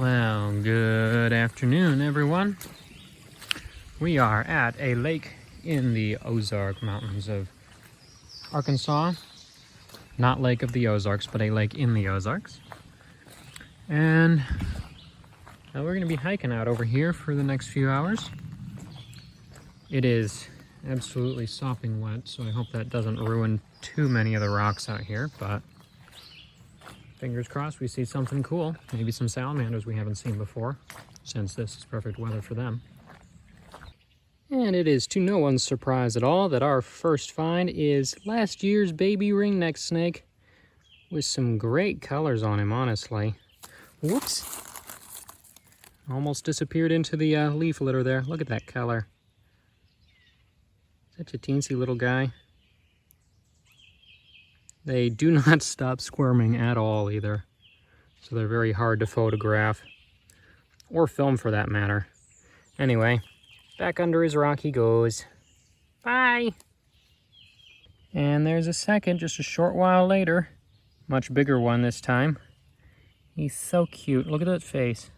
Well, good afternoon, everyone. We are at a lake in the Ozark Mountains of Arkansas. Not Lake of the Ozarks, but a lake in the Ozarks. And we're going to be hiking out over here for the next few hours. It is absolutely sopping wet, so I hope that doesn't ruin too many of the rocks out here, but fingers crossed we see something cool. Maybe some salamanders we haven't seen before, since this is perfect weather for them. And it is to no one's surprise at all that our first find is last year's baby ringneck snake with some great colors on him, honestly. Whoops! Almost disappeared into the leaf litter there. Look at that color. Such a teensy little guy. They do not stop squirming at all either, so they're very hard to photograph, or film for that matter. Anyway, back under his rock he goes. Bye! And there's a second, just a short while later. Much bigger one this time. He's so cute. Look at that face.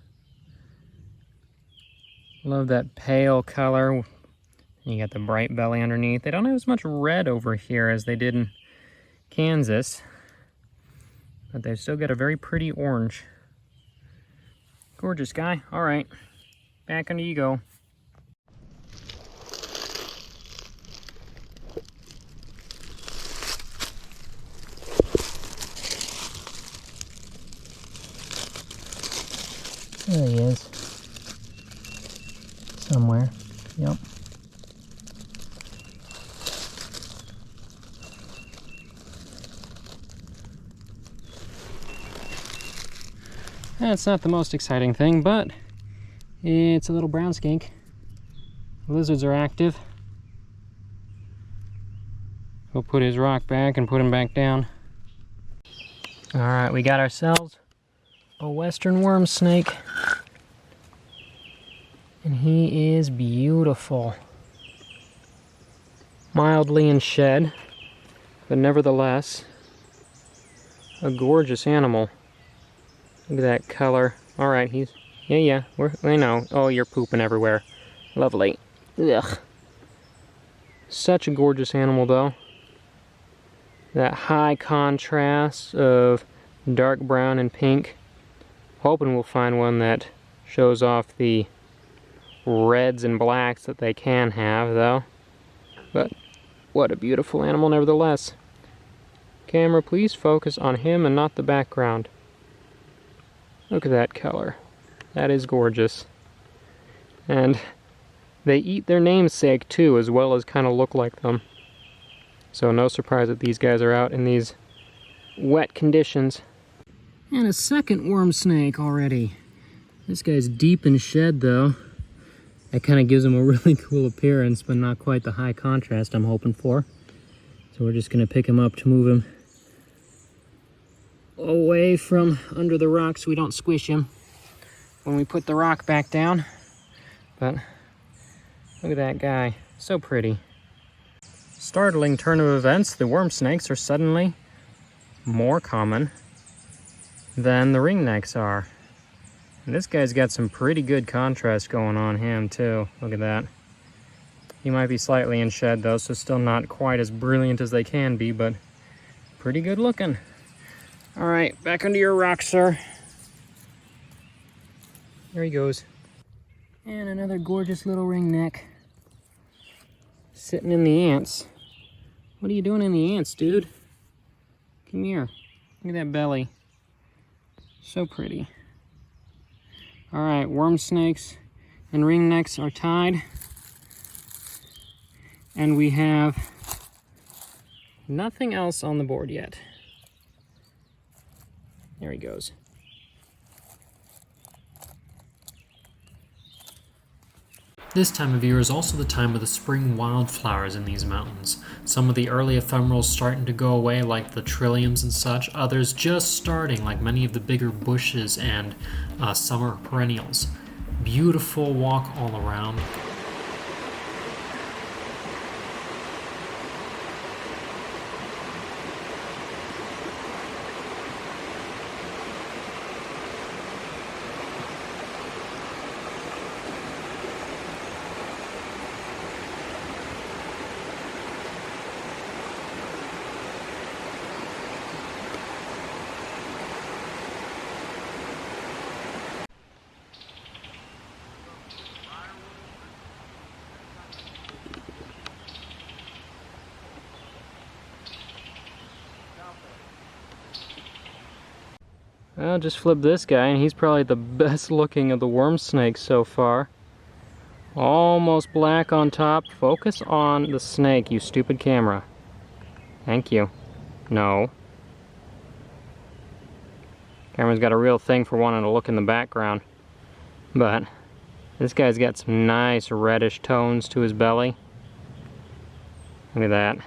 Love that pale color. You got the bright belly underneath. They don't have as much red over here as they did in Kansas, but they've still got a very pretty orange. Gorgeous guy. All right, back under you go. There he is. Somewhere. Yep. That's not the most exciting thing, but it's a little brown skink. Lizards are active. We'll put his rock back and put him back down. Alright, we got ourselves a western worm snake. And he is beautiful. Mildly in shed, but nevertheless a gorgeous animal. Look at that color. Alright, he's... Yeah, I know. Oh, you're pooping everywhere. Lovely. Ugh. Such a gorgeous animal, though. That high contrast of dark brown and pink. Hoping we'll find one that shows off the reds and blacks that they can have, though. But what a beautiful animal, nevertheless. Camera, please focus on him and not the background. Look at that color. That is gorgeous. And they eat their namesake too, as well as kind of look like them. So no surprise that these guys are out in these wet conditions. And a second worm snake already. This guy's deep in shed though. That kind of gives him a really cool appearance, but not quite the high contrast I'm hoping for. So we're just going to pick him up to move him away from under the rock so we don't squish him when we put the rock back down. But look at that guy, so pretty. Startling turn of events, the worm snakes are suddenly more common than the ringnecks are. And this guy's got some pretty good contrast going on him too. Look at that. He might be slightly in shed though, so still not quite as brilliant as they can be, but pretty good looking. All right, back under your rock, sir. There he goes. And another gorgeous little ringneck sitting in the ants. What are you doing in the ants, dude? Come here. Look at that belly. So pretty. All right, worm snakes and ringnecks are tied. And we have nothing else on the board yet. There he goes. This time of year is also the time of the spring wildflowers in these mountains. Some of the early ephemerals starting to go away like the trilliums and such, others just starting like many of the bigger bushes and summer perennials. Beautiful walk all around. I'll just flip this guy, and he's probably the best looking of the worm snakes so far. Almost black on top. Focus on the snake, you stupid camera. Thank you. No. Camera's got a real thing for wanting to look in the background. But this guy's got some nice reddish tones to his belly. Look at that.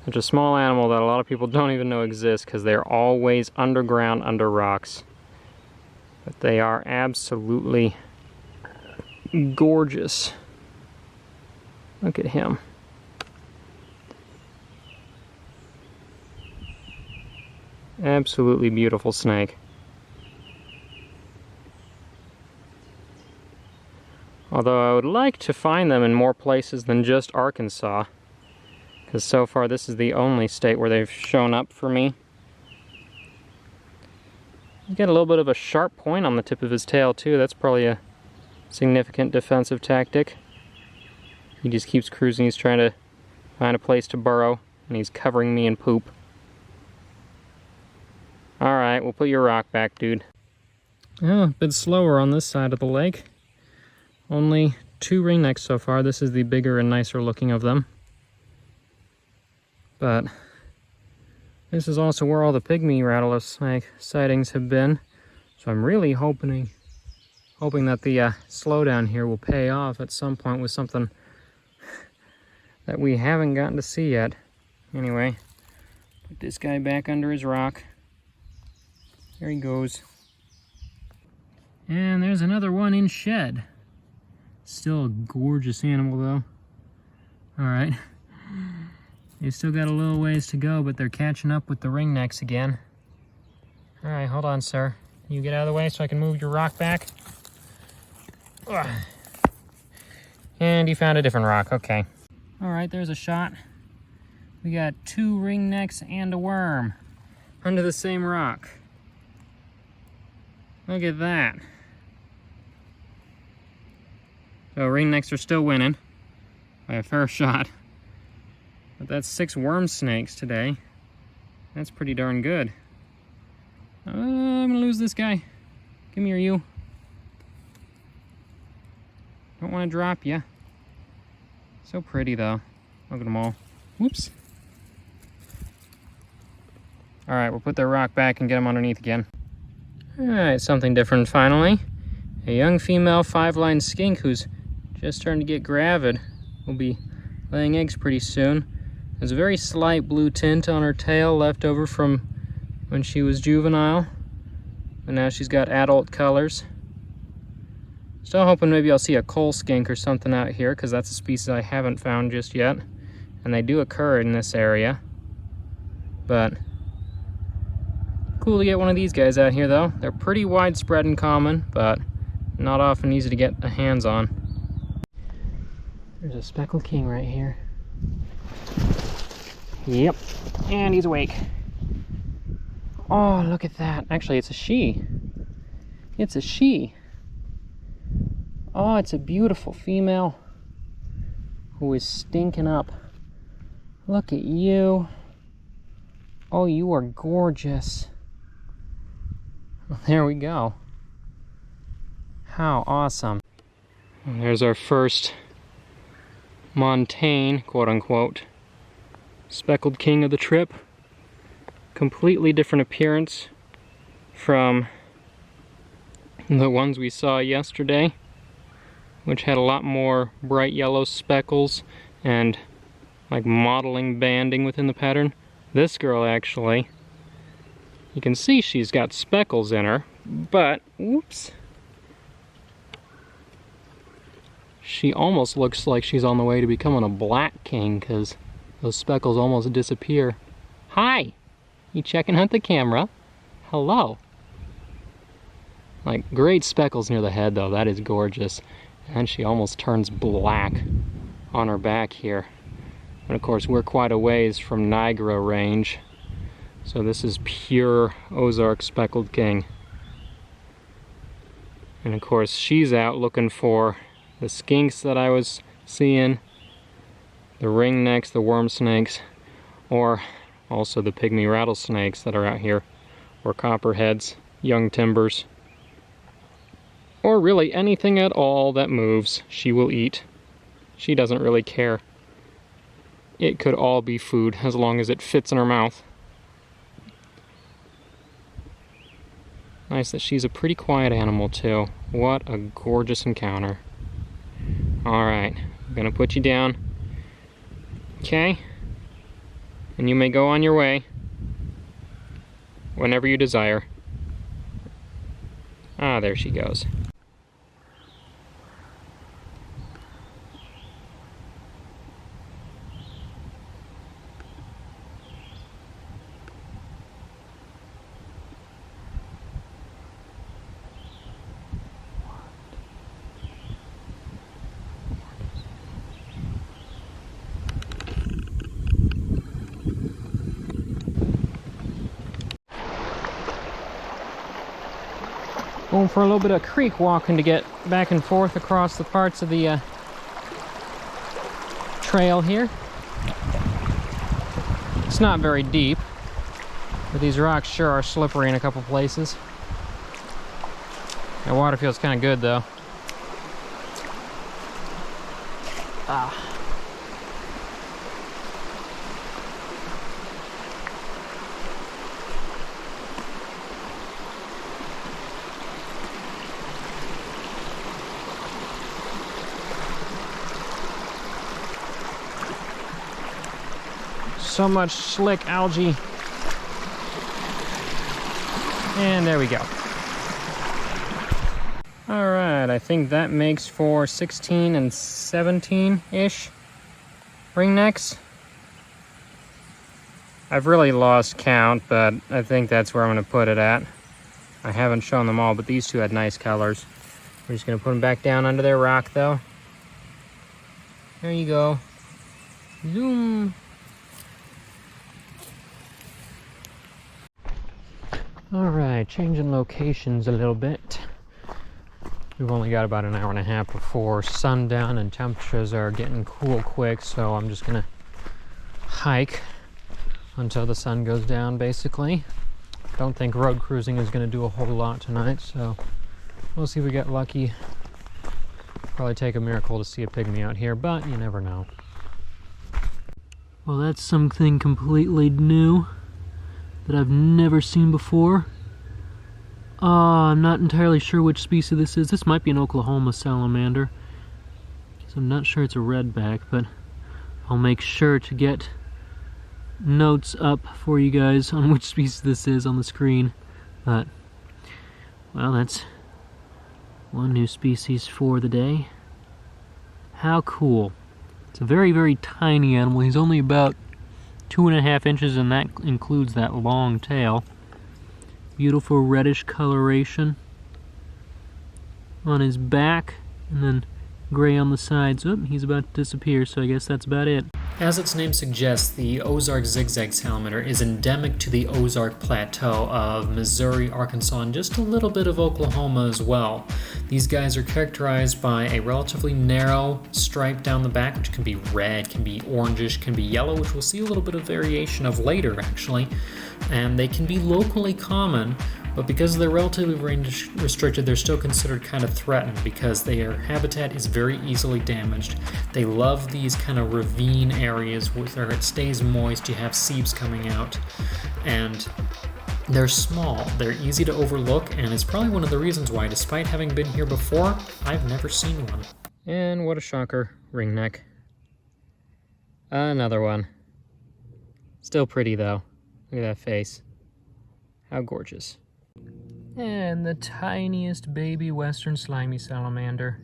Such a small animal that a lot of people don't even know exists because they're always underground under rocks. But they are absolutely gorgeous. Look at him. Absolutely beautiful snake. Although I would like to find them in more places than just Arkansas, because so far this is the only state where they've shown up for me. He's got a little bit of a sharp point on the tip of his tail too. That's probably a significant defensive tactic. He just keeps cruising. He's trying to find a place to burrow, and he's covering me in poop. Alright, we'll put your rock back, dude. Oh, a bit slower on this side of the lake. Only 2 ringnecks so far. This is the bigger and nicer looking of them. But this is also where all the pygmy rattlesnake sightings have been. So I'm really hoping that the slowdown here will pay off at some point with something that we haven't gotten to see yet. Anyway, put this guy back under his rock. There he goes. And there's another one in shed. Still a gorgeous animal though. Alright. They've still got a little ways to go, but they're catching up with the ringnecks again. Alright, hold on, sir. You get out of the way so I can move your rock back. Ugh. And you found a different rock, okay. Alright, there's a shot. We got 2 ringnecks and a worm under the same rock. Look at that. So ringnecks are still winning by a fair shot. But that's 6 worm snakes today. That's pretty darn good. I'm gonna lose this guy. Come here, you. Don't want to drop ya. So pretty though. Look at them all. Whoops. Alright, we'll put their rock back and get them underneath again. Alright, something different finally. A young female 5-line skink who's just starting to get gravid. Will be laying eggs pretty soon. There's a very slight blue tint on her tail left over from when she was juvenile. And now she's got adult colors. Still hoping maybe I'll see a coal skink or something out here, because that's a species I haven't found just yet. And they do occur in this area. But cool to get one of these guys out here though. They're pretty widespread and common, but not often easy to get a hands on. There's a speckled king right here. Yep, and he's awake. Oh, look at that. Actually, it's a she. It's a she. Oh, it's a beautiful female who is stinking up. Look at you. Oh, you are gorgeous. Well, there we go. How awesome. And there's our first montane, quote unquote, speckled king of the trip. Completely different appearance from the ones we saw yesterday, which had a lot more bright yellow speckles and like mottling banding within the pattern. This girl actually, you can see she's got speckles in her, but whoops, she almost looks like she's on the way to becoming a black king because those speckles almost disappear. Hi! You checking out the camera? Hello! Like, great speckles near the head though, that is gorgeous. And she almost turns black on her back here. And of course we're quite a ways from Niagara range. So this is pure Ozark speckled king. And of course she's out looking for the skinks that I was seeing, the ringnecks, the worm snakes, or Also the pygmy rattlesnakes that are out here, or copperheads, young timbers, or really anything at all that moves, she will eat. She doesn't really care. It could all be food as long as it fits in her mouth. Nice that she's a pretty quiet animal too. What a gorgeous encounter. Alright, I'm gonna put you down. Okay? And you may go on your way whenever you desire. Ah, there she goes. Going for a little bit of creek walking to get back and forth across the parts of the trail here. It's not very deep, but these rocks sure are slippery in a couple places. The water feels kind of good though. Ah. So much slick algae. And there we go. All right, I think that makes for 16 and 17-ish ringnecks. I've really lost count, but I think that's where I'm gonna put it at. I haven't shown them all, but these two had nice colors. We're just gonna put them back down under their rock though. There you go. Zoom. Alright, changing locations a little bit. We've only got about an hour and a half before sundown and temperatures are getting cool quick, so I'm just gonna hike until the sun goes down basically. Don't think road cruising is gonna do a whole lot tonight, so we'll see if we get lucky. Probably take a miracle to see a pygmy out here, but you never know. Well, that's something completely new that I've never seen before. I'm not entirely sure which species this is. This might be an Oklahoma salamander. So I'm not sure it's a redback, but I'll make sure to get notes up for you guys on which species this is on the screen. But, well, that's one new species for the day. How cool. It's a very, very tiny animal. He's only about 2.5 inches, and that includes that long tail. Beautiful reddish coloration on his back, and then gray on the sides. Oh, he's about to disappear, so I guess that's about it. As its name suggests, the Ozark zigzag salamander is endemic to the Ozark Plateau of Missouri, Arkansas, and just a little bit of Oklahoma as well. These guys are characterized by a relatively narrow stripe down the back, which can be red, can be orangish, can be yellow, which we'll see a little bit of variation of later, actually. And they can be locally common, but because they're relatively range restricted, they're still considered kind of threatened because their habitat is very easily damaged. They love these kind of ravine areas where it stays moist, you have seeps coming out, and they're small, they're easy to overlook, and it's probably one of the reasons why, despite having been here before, I've never seen one. And what a shocker, ringneck. Another one. Still pretty though. Look at that face. How gorgeous. And the tiniest baby western slimy salamander.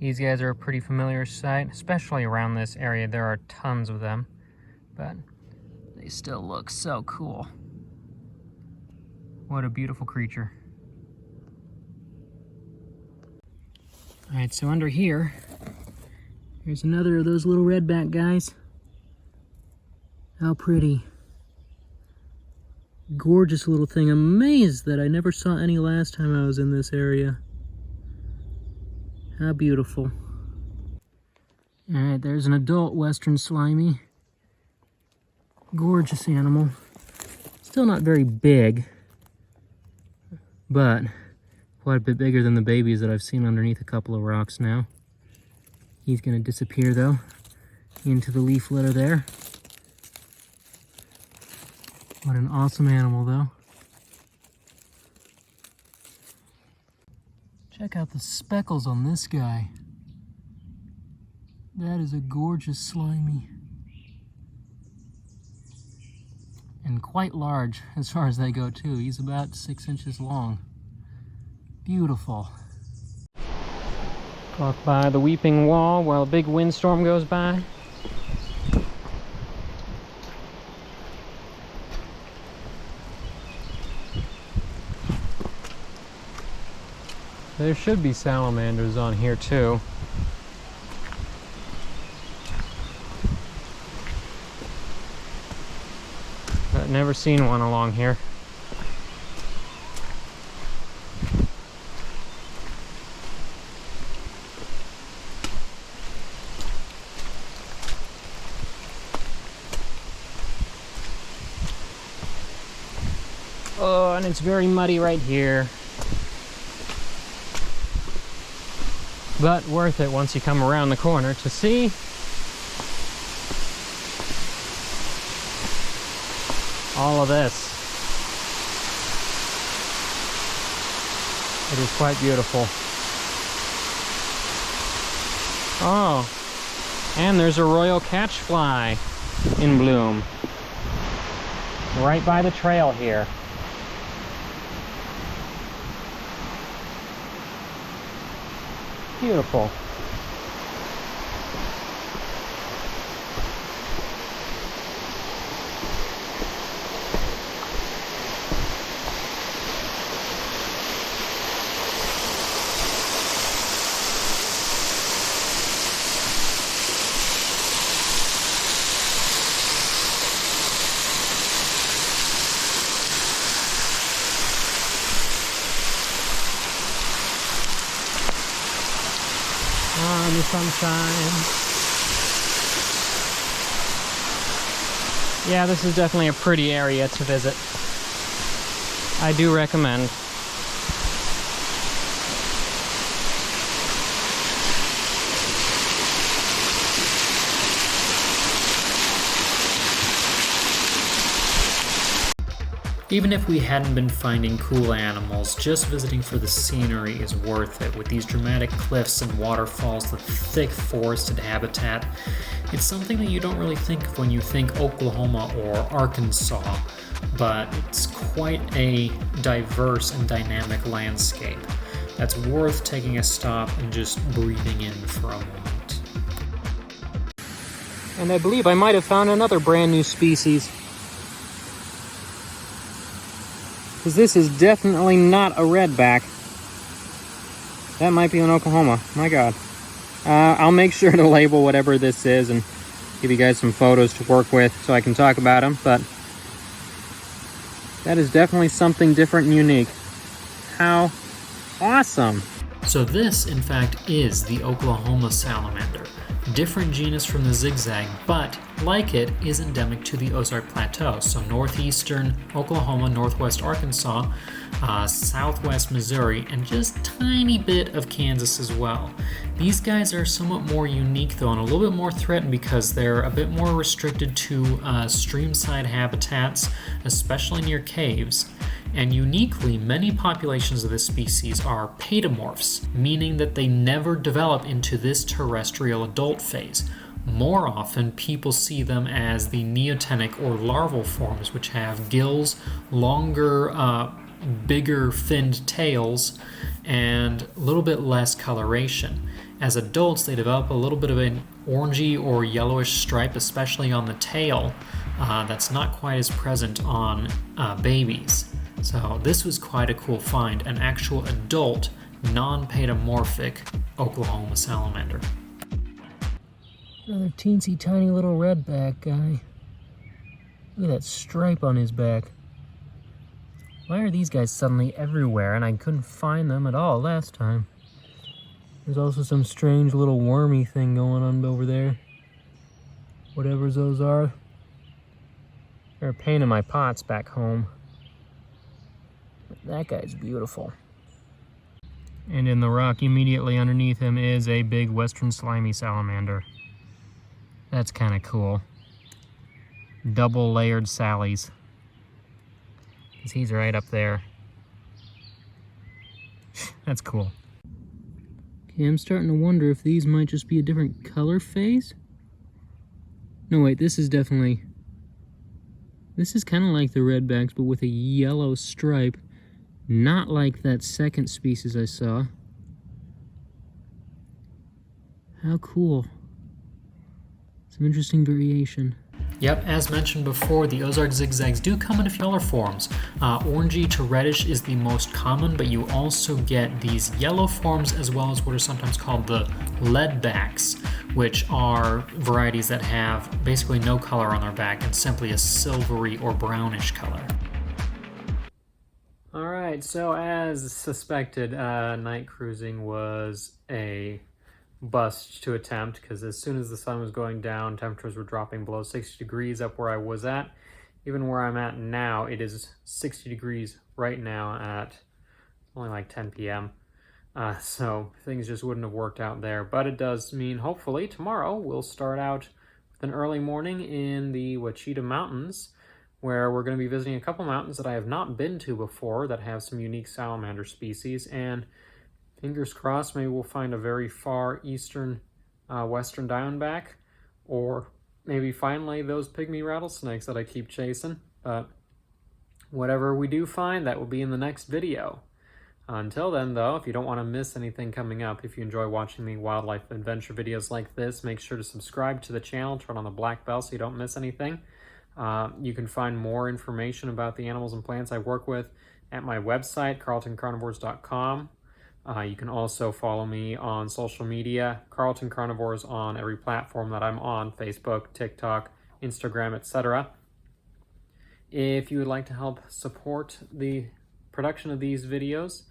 These guys are a pretty familiar sight, especially around this area. There are tons of them, but they still look so cool. What a beautiful creature. Alright, so under here, here's another of those little redback guys. How pretty. Gorgeous little thing. Amazed that I never saw any last time I was in this area. How beautiful. Alright, there's an adult western slimy. Gorgeous animal. Still not very big, but quite a bit bigger than the babies that I've seen underneath a couple of rocks now. He's going to disappear, though, into the leaf litter there. What an awesome animal, though. Check out the speckles on this guy. That is a gorgeous slimy. And quite large as far as they go, too. He's about 6 inches long. Beautiful. Walk by the weeping wall while a big windstorm goes by. There should be salamanders on here too. But never seen one along here. Oh, and it's very muddy right here. But worth it once you come around the corner to see all of this. It is quite beautiful. Oh, and there's a royal catchfly in bloom right by the trail here. Beautiful. On the sunshine. Yeah, this is definitely a pretty area to visit. I do recommend. Even if we hadn't been finding cool animals, just visiting for the scenery is worth it. With these dramatic cliffs and waterfalls, the thick forested habitat, it's something that you don't really think of when you think Oklahoma or Arkansas, but it's quite a diverse and dynamic landscape that's worth taking a stop and just breathing in for a moment. And I believe I might have found another brand new species. Because this is definitely not a redback. That might be in Oklahoma. My God. I'll make sure to label whatever this is and give you guys some photos to work with so I can talk about them. But that is definitely something different and unique. How awesome. So this, in fact, is the Oklahoma salamander. Different genus from the zigzag, but like it, is endemic to the Ozark Plateau. So northeastern Oklahoma, northwest Arkansas, southwest Missouri, and just a tiny bit of Kansas as well. These guys are somewhat more unique though, and a little bit more threatened because they're a bit more restricted to streamside habitats, especially near caves. And uniquely, many populations of this species are paedomorphs, meaning that they never develop into this terrestrial adult phase. More often, people see them as the neotenic or larval forms, which have gills, longer, bigger finned tails, and a little bit less coloration. As adults, they develop a little bit of an orangey or yellowish stripe, especially on the tail, that's not quite as present on babies. So this was quite a cool find, an actual adult, non-paedomorphic Oklahoma salamander. Another teensy tiny little redback guy. Look at that stripe on his back. Why are these guys suddenly everywhere and I couldn't find them at all last time? There's also some strange little wormy thing going on over there. Whatever those are. They're a pain in my pots back home. That guy's beautiful. And in the rock immediately underneath him is a big western slimy salamander. That's kind of cool. Double layered sallies. He's right up there. That's cool. Okay, I'm starting to wonder if these might just be a different color phase. No, wait, this is definitely... This is kind of like the redbacks, but with a yellow stripe. Not like that second species I saw. How cool. Some interesting variation. Yep, as mentioned before, the Ozark zigzags do come in a few color forms. Orangey to reddish is the most common, but you also get these yellow forms as well as what are sometimes called the leadbacks, which are varieties that have basically no color on their back and simply a silvery or brownish color. Alright, so as suspected, night cruising was a bust to attempt, because as soon as the sun was going down, temperatures were dropping below 60 degrees up where I was at. Even where I'm at now, it is 60 degrees right now at only like 10 p.m. So things just wouldn't have worked out there. But it does mean hopefully tomorrow we'll start out with an early morning in the Ouachita Mountains, where we're going to be visiting a couple mountains that I have not been to before that have some unique salamander species, and fingers crossed maybe we'll find a very far eastern western diamondback, or maybe finally those pygmy rattlesnakes that I keep chasing. But whatever we do find, that will be in the next video. Until then though, if you don't want to miss anything coming up, if you enjoy watching me wildlife adventure videos like this, make sure to subscribe to the channel, turn on the black bell so you don't miss anything. You can find more information about the animals and plants I work with at my website, carltoncarnivores.com. You can also follow me on social media, Carlton Carnivores, on every platform that I'm on, Facebook, TikTok, Instagram, etc. If you would like to help support the production of these videos,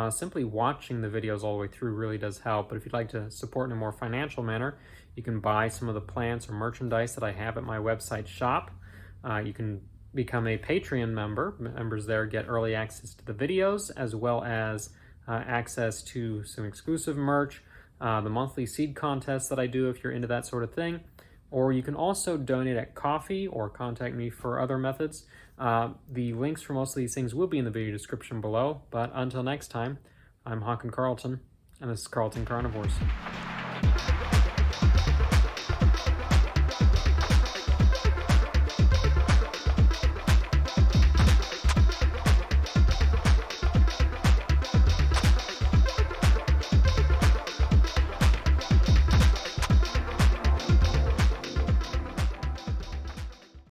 simply watching the videos all the way through really does help. But if you'd like to support in a more financial manner, you can buy some of the plants or merchandise that I have at my website shop. You can become a Patreon member. Members there get early access to the videos, as well as access to some exclusive merch, the monthly seed contests that I do if you're into that sort of thing. Or you can also donate at Ko-fi or contact me for other methods. The links for most of these things will be in the video description below. But until next time, I'm Hawken Carlton, and this is Carlton Carnivores.